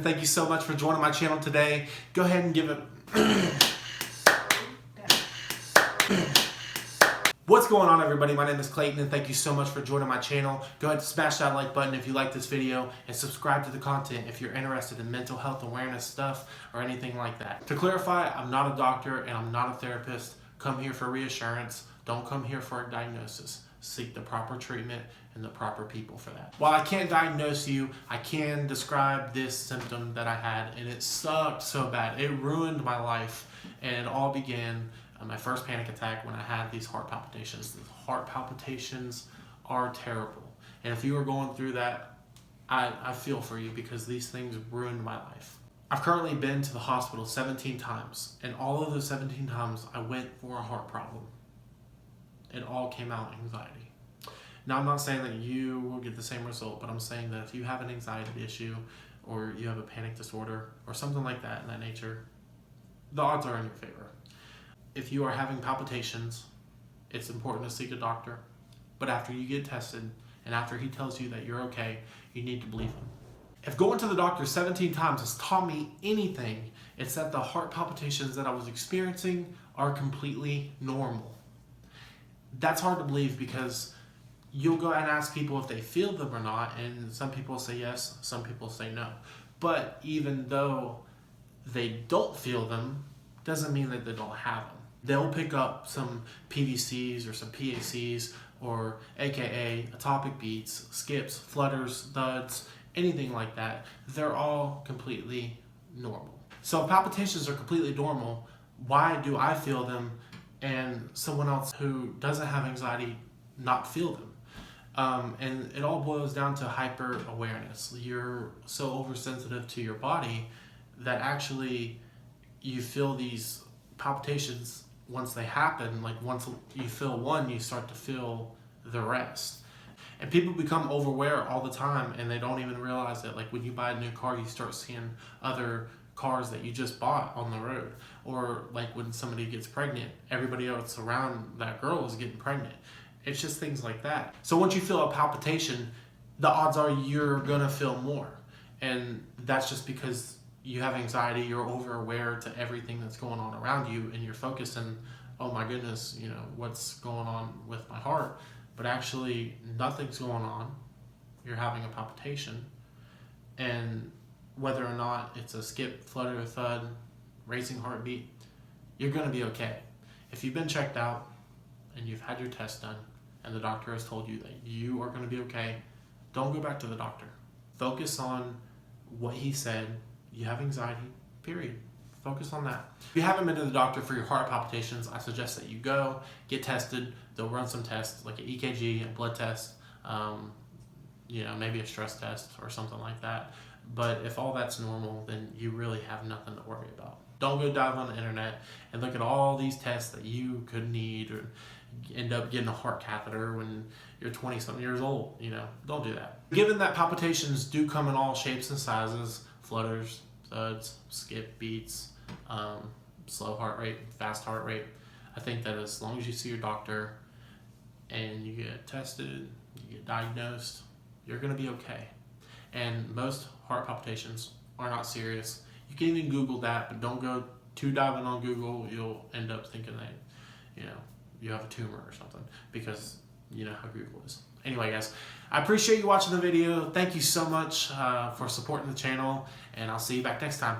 Thank you so much for joining my channel today. Go ahead and give it... What's going on, everybody? My name is Clayton and thank you so much for joining my channel. Go ahead and smash that like button if you like this video and subscribe to the content if you're interested in mental health awareness stuff or anything like that. To clarify, I'm not a doctor and I'm not a therapist. Come here for reassurance. Don't come here for a diagnosis. Seek the proper treatment and the proper people for that. While I can't diagnose you, I can describe this symptom that I had, and it sucked so bad. It ruined my life, and it all began my first panic attack when I had these heart palpitations. The heart palpitations are terrible, and if you are going through that, I feel for you because these things ruined my life. I've currently been to the hospital 17 times, and all of those 17 times I went for a heart problem. It all came out anxiety. Now, I'm not saying that you will get the same result, but I'm saying that if you have an anxiety issue or you have a panic disorder or something like that in that nature, the odds are in your favor. If you are having palpitations, it's important to seek a doctor, but after you get tested and after he tells you that you're okay, you need to believe him. If going to the doctor 17 times has taught me anything, it's that the heart palpitations that I was experiencing are completely normal. That's hard to believe because you'll go and ask people if they feel them or not, and some people say yes, some people say no. But even though they don't feel them, doesn't mean that they don't have them. They'll pick up some PVCs or some PACs or AKA atopic beats, skips, flutters, thuds, anything like that. They're all completely normal. So if palpitations are completely normal, why do I feel them and someone else who doesn't have anxiety not feel them? And it all boils down to hyper awareness. You're so oversensitive to your body that actually you feel these palpitations once they happen. Like once you feel one, you start to feel the rest. And people become overaware all the time and they don't even realize it. Like when you buy a new car, you start seeing other cars that you just bought on the road. Or like when somebody gets pregnant, everybody else around that girl is getting pregnant. It's just things like that. So once you feel a palpitation, the odds are you're gonna feel more. And that's just because you have anxiety, you're over aware to everything that's going on around you and you're focusing, oh my goodness, you know, what's going on with my heart? But actually nothing's going on. You're having a palpitation. And whether or not it's a skip, flutter, thud, racing heartbeat, you're gonna be okay. If you've been checked out and you've had your test done and the doctor has told you that you are gonna be okay, don't go back to the doctor. Focus on what he said. You have anxiety, period. Focus on that. If you haven't been to the doctor for your heart palpitations, I suggest that you go, get tested. They'll run some tests like an EKG, a blood test, you know, maybe a stress test or something like that. But if all that's normal, then you really have nothing to worry about. Don't go dive on the internet and look at all these tests that you could need or end up getting a heart catheter when you're 20-something years old. You know, don't do that. Given that palpitations do come in all shapes and sizes, flutters, thuds, skip, beats, slow heart rate, fast heart rate, I think that as long as you see your doctor and you get tested, you get diagnosed, you're gonna be okay. And most heart palpitations are not serious. You can even Google that, but don't go too diving on Google. You'll end up thinking that, you know, you have a tumor or something because you know how Google is. Anyway, guys, I appreciate you watching the video. Thank you so much for supporting the channel, and I'll see you back next time.